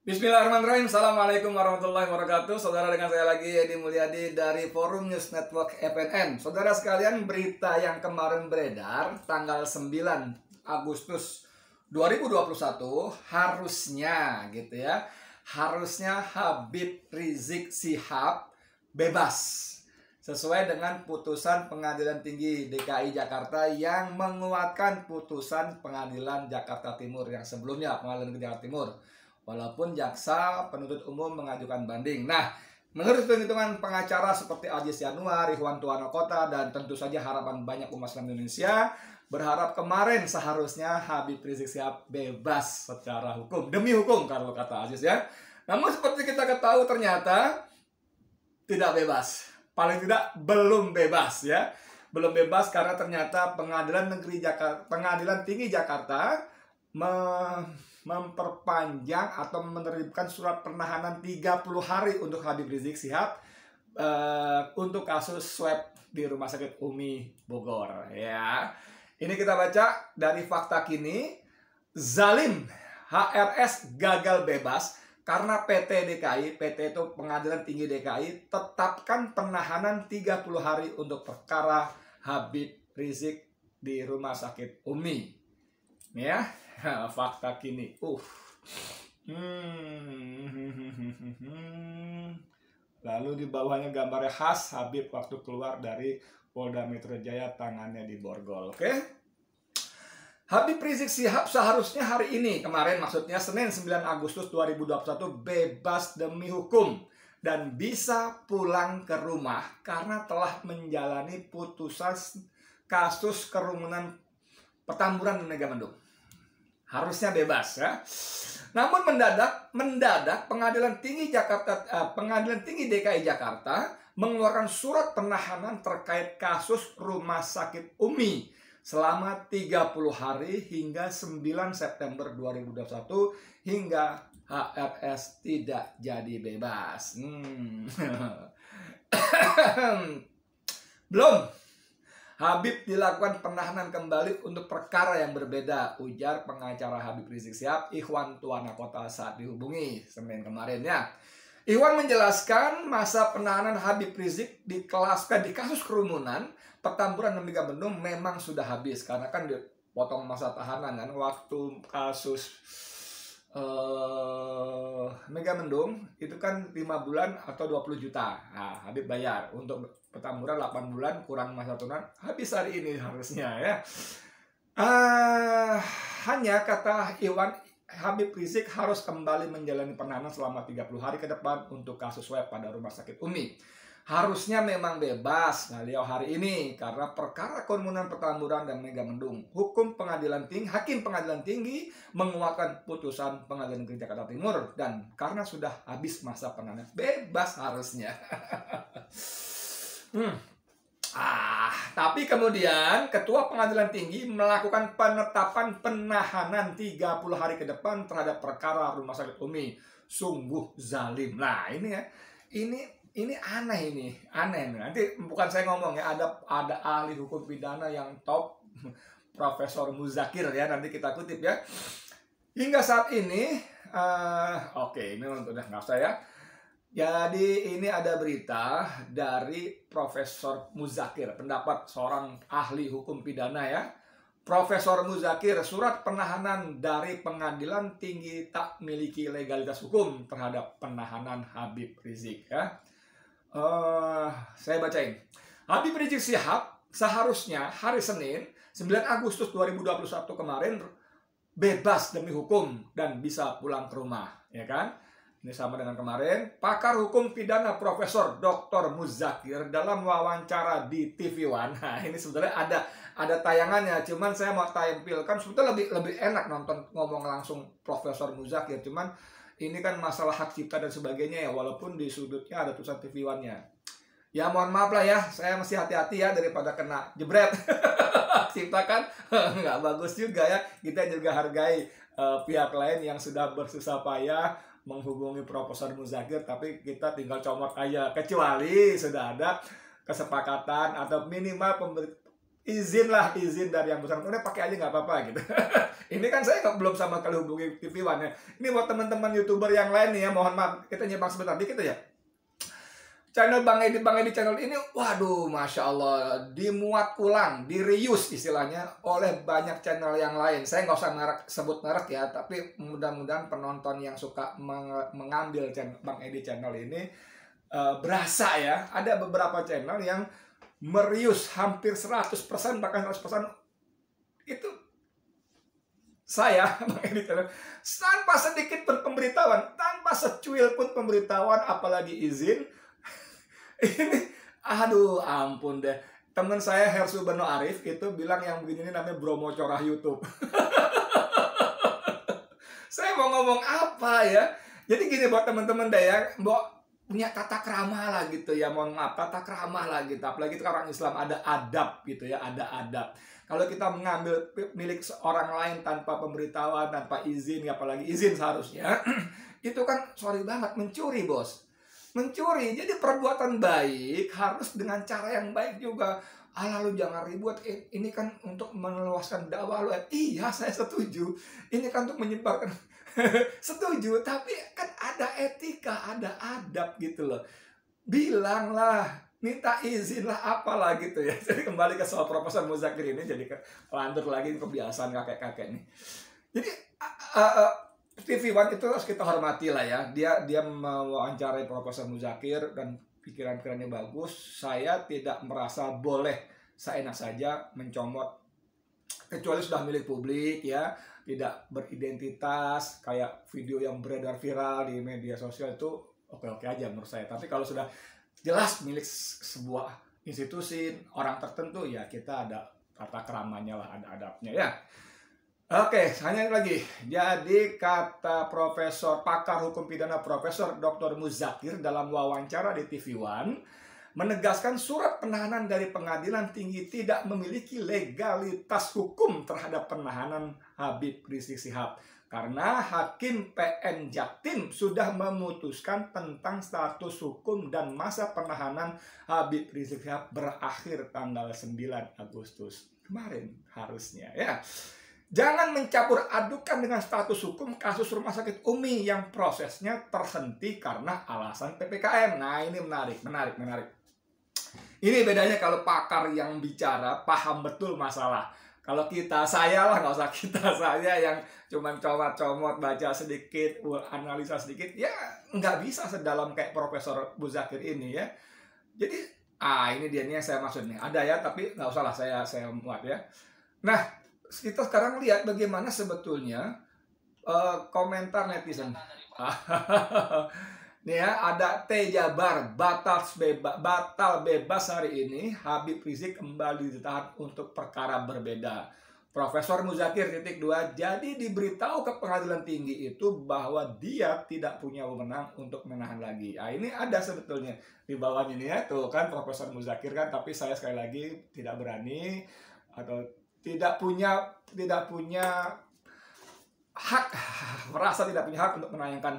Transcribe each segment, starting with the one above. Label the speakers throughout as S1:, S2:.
S1: Bismillahirrahmanirrahim. Assalamualaikum warahmatullahi wabarakatuh. Saudara, dengan saya lagi Edi Mulyadi dari Forum News Network FNN. Saudara sekalian, berita yang kemarin beredar tanggal 9 Agustus 2021 harusnya gitu ya. Harusnya Habib Rizik Syihab bebas sesuai dengan putusan Pengadilan Tinggi DKI Jakarta yang menguatkan putusan Pengadilan Jakarta Timur yang sebelumnya, Pengadilan Negeri Jakarta Timur. Walaupun jaksa penuntut umum mengajukan banding. Nah, menurut penghitungan pengacara seperti Aziz Yanuar, Ikhwan Tuana Kota, dan tentu saja harapan banyak umat Islam Indonesia, berharap kemarin seharusnya Habib Rizik Syihab bebas secara hukum. Demi hukum, kalau kata Aziz ya. Namun seperti kita ketahui ternyata tidak bebas. Paling tidak belum bebas ya. Belum bebas karena ternyata Pengadilan Tinggi Jakarta memperpanjang atau menerbitkan surat penahanan 30 hari untuk Habib Rizik Syihab untuk kasus swab di Rumah Sakit Umi Bogor ya. Ini kita baca dari Fakta Kini. Zalim, HRS gagal bebas karena PT itu Pengadilan Tinggi DKI tetapkan penahanan 30 hari untuk perkara Habib Rizik di Rumah Sakit Umi. Ya, Fakta Kini. Lalu di bawahnya gambarnya khas Habib waktu keluar dari Polda Metro Jaya, tangannya di borgol. Oke? Habib Rizik Syihab seharusnya hari ini, kemarin maksudnya Senin 9 Agustus 2021 bebas demi hukum dan bisa pulang ke rumah karena telah menjalani putusan kasus kerumunan Petamburan dan Megamendung. Harusnya bebas ya. Namun mendadak Pengadilan Tinggi DKI Jakarta mengeluarkan surat penahanan terkait kasus Rumah Sakit Umi selama 30 hari hingga 9 September 2021 hingga HRS tidak jadi bebas. Belum. Habib dilakukan penahanan kembali untuk perkara yang berbeda, ujar pengacara Habib Rizik Syihab, Ikhwan Tuana Kota saat dihubungi Senin kemarin ya. Ikhwan menjelaskan masa penahanan Habib Rizik di kasus kerumunan Petamburan dan Megamendung memang sudah habis karena kan dipotong masa tahanan kan waktu kasus Megamendung itu kan 5 bulan atau 20 juta. Nah, Habib bayar. Untuk Petamburan 8 bulan kurang masa tahanan, habis hari ini harusnya ya. Hanya kata Iwan, Habib Rizik harus kembali menjalani penahanan selama 30 hari ke depan untuk kasus swab pada Rumah Sakit Umi. Harusnya memang bebas beliau hari ini karena perkara kerumunan Petamburan dan Megamendung. Hakim Pengadilan Tinggi menguatkan putusan Pengadilan Negeri Jakarta Timur dan karena sudah habis masa penahanan bebas harusnya. Tapi kemudian Ketua Pengadilan Tinggi melakukan penetapan penahanan 30 hari ke depan terhadap perkara Rumah Sakit Umi. Sungguh zalim. Nah, ini ya. Ini aneh ini. Nanti bukan saya ngomong ya, ada ahli hukum pidana yang top, Profesor Muzakir ya, nanti kita kutip ya. Hingga saat ini ini udah nggak usah ya. Jadi ini ada berita dari Profesor Muzakir, pendapat seorang ahli hukum pidana ya. Profesor Muzakir, surat penahanan dari Pengadilan Tinggi tak miliki legalitas hukum terhadap penahanan Habib Rizik ya. Saya bacain. Habib Rizik Syihab seharusnya hari Senin 9 Agustus 2021 kemarin bebas demi hukum dan bisa pulang ke rumah ya kan. Ini sama dengan kemarin. Pakar hukum pidana Profesor Dr. Muzakir dalam wawancara di TV One. Nah, ini sebenarnya ada tayangannya, cuman saya mau tampilkan. Sebetulnya lebih enak ngomong langsung Profesor Muzakir, cuman ini kan masalah hak cipta dan sebagainya ya, walaupun di sudutnya ada tulisan TV One-nya. Ya mohon maaf lah ya, saya masih hati-hati ya daripada kena jebret. Hak cipta kan nggak bagus juga ya. Kita juga hargai pihak lain yang sudah bersusah payah menghubungi Profesor Muzakir, tapi kita tinggal comot aja. Kecuali sudah ada kesepakatan atau minimal izin dari yang bersangkutan, udah pakai aja nggak apa-apa gitu. Ini kan saya belum sama kali hubungi TV One ya. Ini buat teman-teman YouTuber yang lain nih ya, mohon maaf, kita nyimak sebentar dikit ya. Channel Bang Edi channel ini, waduh, Masya Allah, dimuat ulang, di-reuse istilahnya oleh banyak channel yang lain. Saya nggak usah sebut merek ya, tapi mudah-mudahan penonton yang suka mengambil channel Bang Edi channel ini berasa ya, ada beberapa channel yang merius hampir 100%, bahkan 100% itu saya Bang Edi channel, tanpa sedikit pun pemberitahuan, tanpa secuil pun pemberitahuan, apalagi izin. Ini aduh ampun deh, temen saya Hersu Beno Arif itu bilang yang begini ini namanya Bromo Corah YouTube. Saya mau ngomong apa ya, jadi gini buat teman-teman deh ya, punya tata krama lah gitu ya, mohon maaf, tata krama lah gitu, apalagi itu orang Islam ada adab gitu ya, ada adab. Kalau kita mengambil milik orang lain tanpa pemberitahuan, tanpa izin, apalagi izin seharusnya, itu kan sorry banget, mencuri bos, mencuri. Jadi perbuatan baik harus dengan cara yang baik juga. Alah lu jangan ribut, ini kan untuk meluaskan dakwah lu. Iya saya setuju, ini kan untuk menyebarkan. Setuju, tapi kan ada etika, ada adab gitu loh. Bilanglah, minta izin lah, apalah gitu ya. Jadi kembali ke soal Profesor Muzakir ini, jadi lanjut lagi kebiasaan kakek-kakek nih. Jadi TV One itu harus kita hormati lah ya. Dia mewawancarai Profesor Muzakir dan pikiran-pikirannya bagus. Saya tidak merasa boleh seenak saja mencomot, kecuali sudah milik publik ya, tidak beridentitas, kayak video yang beredar viral di media sosial itu oke-oke aja menurut saya. Tapi kalau sudah jelas milik sebuah institusi, orang tertentu, ya kita ada tata keramanya lah, ada adabnya ya. Oke, hanya lagi. Jadi kata Profesor Pakar Hukum Pidana Profesor Dr. Muzakir dalam wawancara di TV One, menegaskan surat penahanan dari pengadilan tinggi tidak memiliki legalitas hukum terhadap penahanan Habib Rizik Syihab. Karena Hakim PN Jatim sudah memutuskan tentang status hukum dan masa penahanan Habib Rizik Syihab berakhir tanggal 9 Agustus kemarin harusnya ya. Jangan mencampur adukan dengan status hukum kasus Rumah Sakit Umi yang prosesnya terhenti karena alasan PPKM. Nah ini menarik. Ini bedanya kalau pakar yang bicara paham betul masalah. Kalau saya lah, nggak usah saya yang cuman comot-comot, baca sedikit, analisa sedikit, ya nggak bisa sedalam kayak Profesor Muzakir ini ya. Jadi, ini dia nih yang saya maksud nih. Ada ya, tapi nggak usah lah saya muat ya. Nah, kita sekarang lihat bagaimana sebetulnya komentar netizen. Nih ya, ada T Jabar, batal bebas hari ini, Habib Rizik kembali ditahan untuk perkara berbeda. Profesor Muzakir _2, jadi diberitahu ke pengadilan tinggi itu bahwa dia tidak punya wewenang untuk menahan lagi. Nah, ini ada sebetulnya di bawahnya nih ya, tuh kan Profesor Muzakir kan, tapi saya sekali lagi tidak berani atau tidak punya hak, merasa tidak punya hak untuk menayangkan.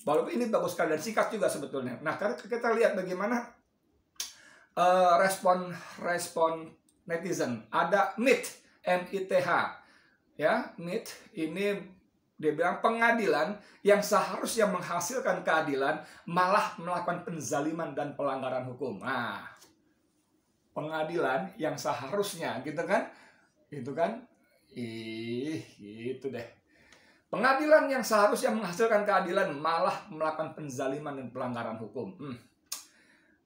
S1: Walaupun ini bagus sekali dan singkat juga sebetulnya. Nah, kita lihat bagaimana respon netizen. Ada MITH, ya, MIT ini dia bilang pengadilan yang seharusnya menghasilkan keadilan malah melakukan penzaliman dan pelanggaran hukum. Nah, pengadilan yang seharusnya gitu kan, itu deh. Pengadilan yang seharusnya menghasilkan keadilan malah melakukan penzaliman dan pelanggaran hukum.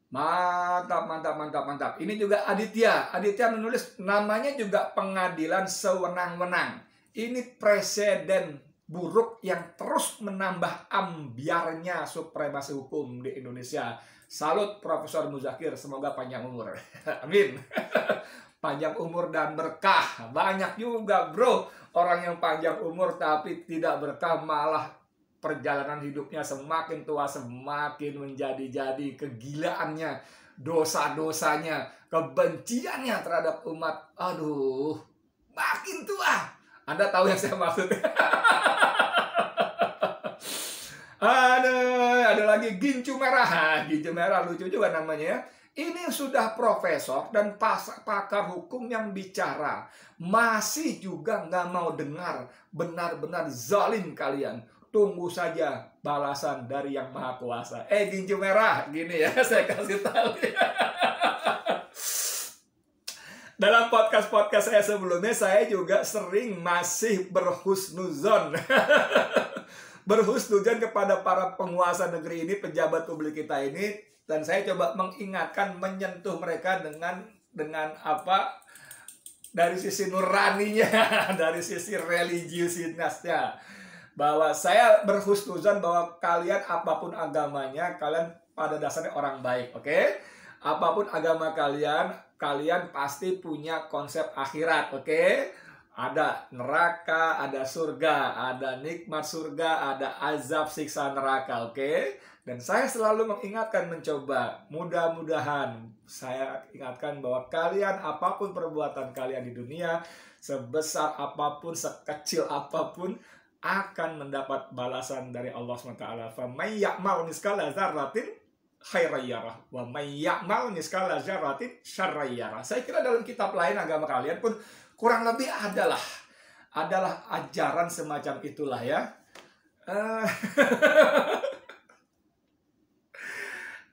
S1: Mantap. Ini juga Aditya menulis, namanya juga pengadilan sewenang-wenang. Ini presiden buruk yang terus menambah ambiarnya supremasi hukum di Indonesia. Salut Profesor Muzakir, semoga panjang umur. Amin. Panjang umur dan berkah. Banyak juga bro orang yang panjang umur tapi tidak berkah, malah perjalanan hidupnya semakin tua semakin menjadi-jadi, kegilaannya, dosa-dosanya, kebenciannya terhadap umat, aduh, makin tua. Anda tahu yang saya maksud? Aduh, ada lagi Gincu Merah. Gincu Merah lucu juga namanya ya. Ini sudah profesor dan pakar hukum yang bicara. Masih juga nggak mau dengar. Benar-benar zalim kalian. Tunggu saja balasan dari Yang Maha Kuasa. Gincu merah, gini ya, saya kasih tahu. Dalam podcast-podcast saya sebelumnya, saya juga sering masih berhusnuzon. Berhusnuzon kepada para penguasa negeri ini, pejabat publik kita ini. Dan saya coba mengingatkan, menyentuh mereka dengan apa? Dari sisi nuraninya, dari sisi religiusitasnya. Bahwa saya berhusnuzon bahwa kalian apapun agamanya, kalian pada dasarnya orang baik, oke? Apapun agama kalian, kalian pasti punya konsep akhirat, oke? Ada neraka, ada surga, ada nikmat surga, ada azab siksa neraka, oke? Dan saya selalu mengingatkan, mencoba, mudah-mudahan saya ingatkan bahwa kalian, apapun perbuatan kalian di dunia, sebesar apapun, sekecil apapun, akan mendapat balasan dari Allah SWT. فَمَنْ يَعْمَلْ مِثْقَالَ ذَرَّةٍ خَيْرًا يَرَهُ وَمَنْ يَعْمَلْ مِثْقَالَ ذَرَّةٍ شَرًّا يَرَهُ. Saya kira dalam kitab lain agama kalian pun kurang lebih adalah ajaran semacam itulah ya.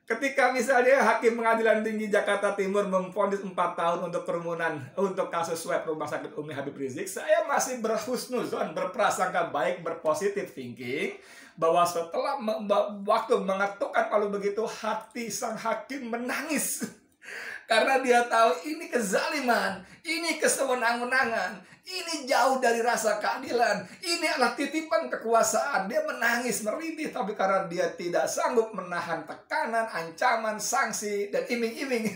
S1: Ketika misalnya Hakim Pengadilan Tinggi Jakarta Timur memvonis 4 tahun untuk kerumunan, untuk kasus swab Rumah Sakit Umi Habib Rizik, saya masih berhusnuzon, berprasangka baik, berpositif thinking, bahwa setelah waktu mengetukkan palu begitu, hati sang hakim menangis. Karena dia tahu ini kezaliman, ini kesewenang-wenangan, ini jauh dari rasa keadilan, ini adalah titipan kekuasaan. Dia menangis, merintih, tapi karena dia tidak sanggup menahan tekanan, ancaman, sanksi, dan iming-iming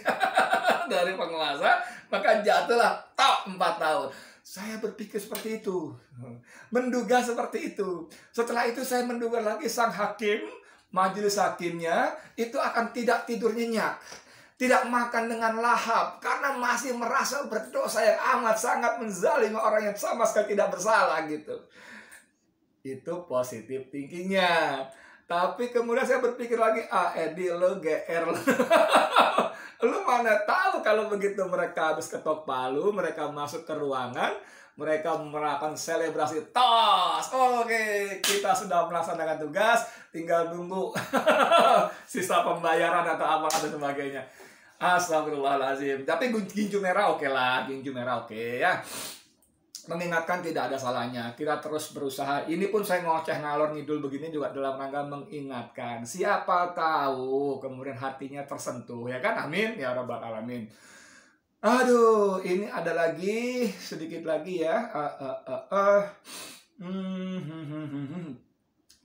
S1: dari penguasa, maka jatuhlah 4 tahun. Saya berpikir seperti itu, menduga seperti itu. Setelah itu saya menduga lagi sang hakim, majelis hakimnya, itu akan tidak tidur nyenyak, tidak makan dengan lahap, karena masih merasa berdosa yang amat sangat menzalimi orang yang sama sekali tidak bersalah gitu. Itu positif thinkingnya. Tapi kemudian saya berpikir lagi, Edi lo GR lo. Lu mana tahu kalau begitu mereka habis ketok palu, mereka masuk ke ruangan, mereka melakukan selebrasi tos. Oke, kita sudah melaksanakan tugas, tinggal nunggu sisa pembayaran atau apa dan sebagainya. Astagfirullahaladzim. Tapi gincu merah oke lah, gincu merah oke ya. Mengingatkan tidak ada salahnya. Kita terus berusaha. Ini pun saya ngoceh ngalor ngidul begini juga dalam rangka mengingatkan. Siapa tahu kemudian hatinya tersentuh, ya kan? Amin ya rabbal alamin. Aduh, ini ada lagi, sedikit lagi ya.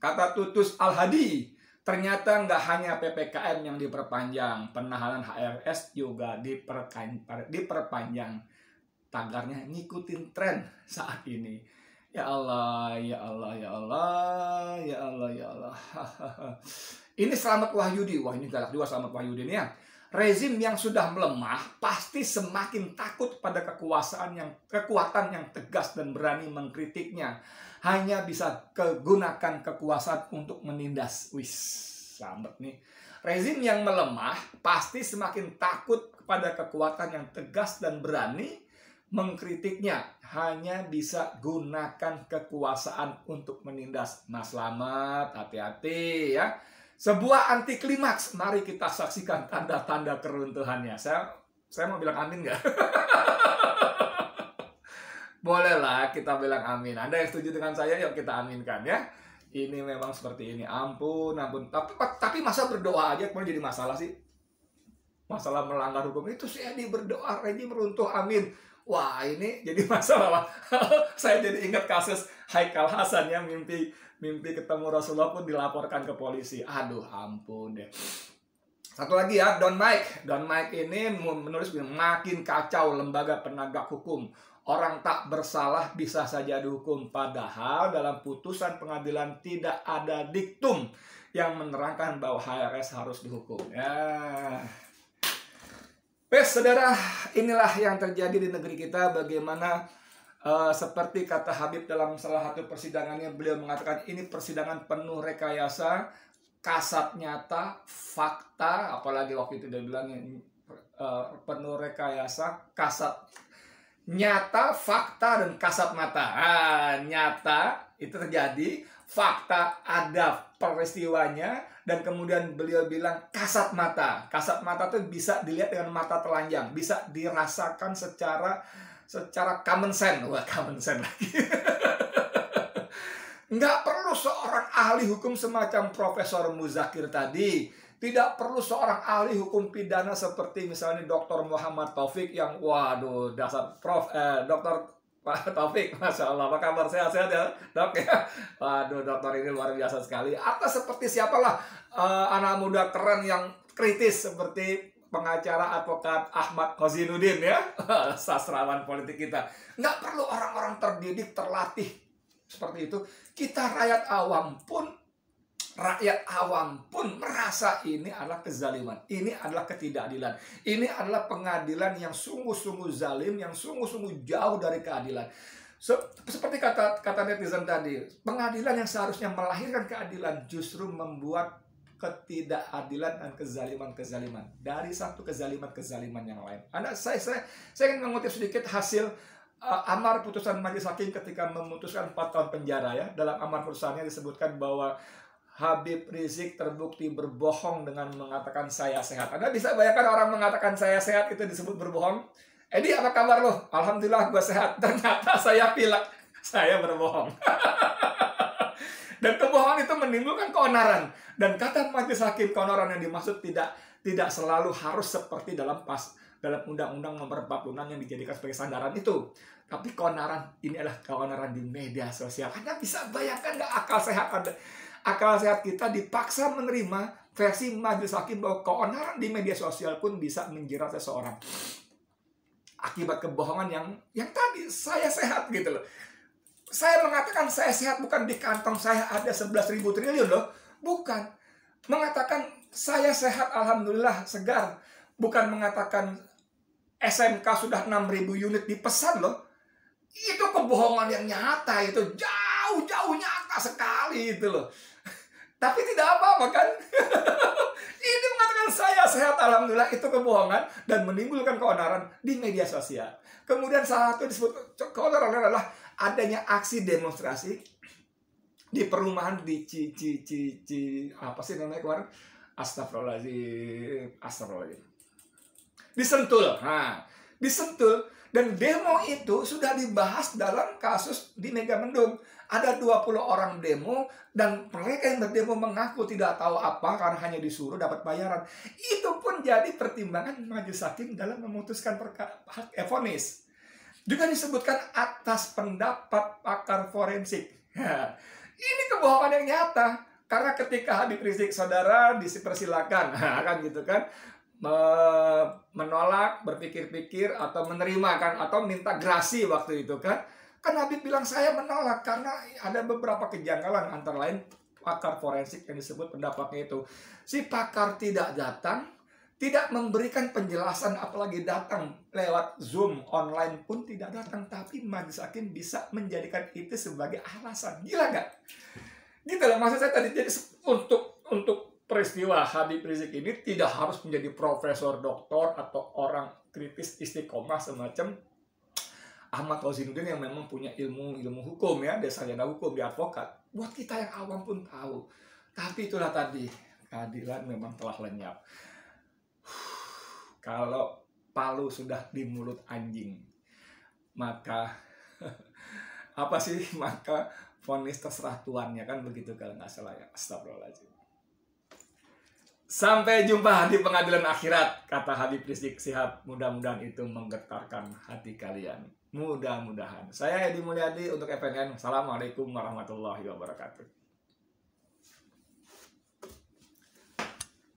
S1: Kata Tutus Al-Hadi, ternyata nggak hanya PPKM yang diperpanjang, penahanan HRS juga diperpanjang. Tagarnya ngikutin tren saat ini. Ya Allah, ya Allah, ya Allah, ya Allah, ya Allah. Ini Slamet Wahyudi. Wah, ini galak juga Slamet Wahyudi ini ya. Rezim yang sudah melemah pasti semakin takut pada kekuatan yang tegas dan berani mengkritiknya. Hanya bisa gunakan kekuasaan untuk menindas. Wis, selamat nih. Rezim yang melemah pasti semakin takut kepada kekuatan yang tegas dan berani mengkritiknya. Hanya bisa gunakan kekuasaan untuk menindas. Mas Slamet, hati-hati ya. Sebuah anti klimaks. Mari kita saksikan tanda-tanda keruntuhannya. Saya mau bilang amin nggak? Bolehlah kita bilang amin. Anda yang setuju dengan saya, yuk kita aminkan ya. Ini memang seperti ini. Ampun, ampun. Tapi masa berdoa aja kemudian jadi masalah sih? Masalah melanggar hukum itu saya berdoa, rezim meruntuh, amin. Wah, ini jadi masalah. Saya jadi ingat kasus Haikal Hasan yang mimpi ketemu Rasulullah pun dilaporkan ke polisi. Aduh, ampun deh. Satu lagi ya, Don Mike. Don Mike ini menulis makin kacau lembaga penegak hukum. Orang tak bersalah bisa saja dihukum. Padahal dalam putusan pengadilan tidak ada diktum yang menerangkan bahwa HRS harus dihukum. Ya. Saudara, inilah yang terjadi di negeri kita. Bagaimana seperti kata Habib dalam salah satu persidangannya, beliau mengatakan ini persidangan penuh rekayasa, kasat nyata, fakta, apalagi waktu itu dia bilang penuh rekayasa, kasat nyata, fakta, dan kasat mata. Nyata itu terjadi, fakta ada peristiwanya, dan kemudian beliau bilang kasat mata. Kasat mata itu bisa dilihat dengan mata telanjang, bisa dirasakan secara common sense. Wah, common sense lagi. Nggak perlu seorang ahli hukum semacam Profesor Muzakir tadi. Tidak perlu seorang ahli hukum pidana seperti misalnya Dr. Muhammad Taufik yang, waduh, dasar Dr. Pak Taufik, Masya Allah, apa kabar? Sehat-sehat ya, dok ya? Waduh, dokter ini luar biasa sekali. Atau seperti siapalah anak muda keren yang kritis seperti pengacara advokat Ahmad Kozinuddin ya, sastrawan politik kita. Nggak perlu orang-orang terdidik, terlatih seperti itu. Kita rakyat awam pun merasa ini adalah kezaliman, ini adalah ketidakadilan, ini adalah pengadilan yang sungguh-sungguh zalim, yang sungguh-sungguh jauh dari keadilan. Seperti kata netizen tadi, pengadilan yang seharusnya melahirkan keadilan justru membuat ketidakadilan dan kezaliman-kezaliman dari satu kezaliman-kezaliman yang lain. Saya ingin mengutip sedikit hasil amar putusan majelis hakim ketika memutuskan 4 tahun penjara ya. Dalam amar putusannya disebutkan bahwa Habib Rizik terbukti berbohong dengan mengatakan saya sehat. Anda bisa bayangkan orang mengatakan saya sehat itu disebut berbohong? Edi, apa kabar lo? Alhamdulillah gue sehat. Ternyata saya pilek, saya berbohong. Dan kebohongan itu menimbulkan keonaran. Dan kata majelis hakim, keonaran yang dimaksud tidak selalu harus seperti dalam Undang-Undang Nomor 46 yang dijadikan sebagai sandaran itu. Tapi keonaran ini adalah keonaran di media sosial. Anda bisa bayangkan nggak akal sehat kita dipaksa menerima versi majelis hakim bahwa keonaran di media sosial pun bisa menjerat seseorang akibat kebohongan yang tadi saya sehat gitu loh. Saya mengatakan saya sehat bukan di kantong saya ada 11.000 triliun loh, bukan. Mengatakan saya sehat alhamdulillah segar, bukan mengatakan SMK sudah 6.000 unit dipesan loh. Itu kebohongan yang nyata, itu jauh nyata sekali itu loh. Tapi tidak apa-apa kan? Ini mengatakan saya sehat alhamdulillah, itu kebohongan dan menimbulkan keonaran di media sosial. Kemudian salah satu disebut keonaran adalah adanya aksi demonstrasi di perumahan di apa sih namanya kemarin? Astagfirullahaladzim. Di Sentul. Di Sentul. Dan demo itu sudah dibahas dalam kasus di Megamendung. Ada 20 orang demo dan mereka yang berdemo mengaku tidak tahu apa karena hanya disuruh dapat bayaran. Itu pun jadi pertimbangan majelis hakim dalam memutuskan vonis. Juga disebutkan atas pendapat pakar forensik. Ini kebohongan yang nyata. Karena ketika Habib Rizik saudara dipersilakan, kan gitu kan, menolak, berpikir-pikir atau menerima kan, atau minta grasi waktu itu kan. Kan Habib bilang saya menolak karena ada beberapa kejanggalan, antara lain pakar forensik yang disebut pendapatnya itu. Si pakar tidak datang, tidak memberikan penjelasan, apalagi datang lewat Zoom online pun tidak datang, tapi majelis hakim bisa menjadikan itu sebagai alasan. Gila nggak? Gitu loh, maksud saya tadi. Jadi untuk peristiwa Habib Rizik ini tidak harus menjadi profesor, doktor, atau orang kritis istiqomah semacam Ahmad Kozinuddin yang memang punya ilmu hukum ya, sarjana hukum, di advokat. Buat kita yang awam pun tahu. Tapi itulah tadi, keadilan memang telah lenyap. Kalau palu sudah di mulut anjing, maka maka vonis terserah tuannya, kan begitu kalau nggak salah ya. Astagfirullahaladzim. Sampai jumpa di pengadilan akhirat, kata Habib Rizik Sihab. Mudah-mudahan itu menggetarkan hati kalian. Mudah-mudahan. Saya Edi Mulyadi untuk FNN. Assalamualaikum warahmatullahi wabarakatuh.